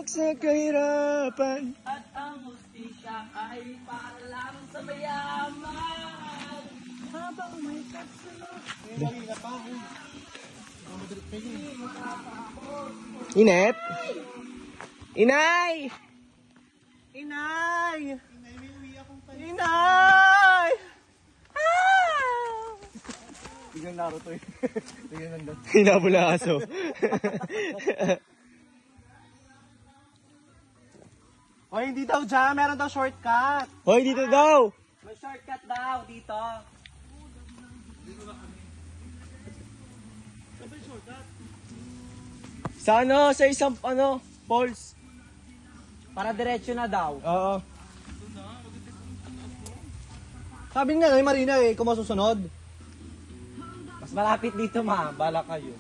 sulok sa kahirapan. At ang hustisya ay para lang sa mayaman. Habang may kasunod. Inet? Inay! Inay! Inay! Biglang Naruto eh. Biglang nandun. Hinabula aso. O hindi daw dyan, meron daw shortcut. Hoy, dito daw! May shortcut daw dito. Sa ano? Sa isang falls. Para diretso na daw. Oo. Sabi nga ni Marina eh, kung masusunod. Mas malapit dito, ma. Bala kayo.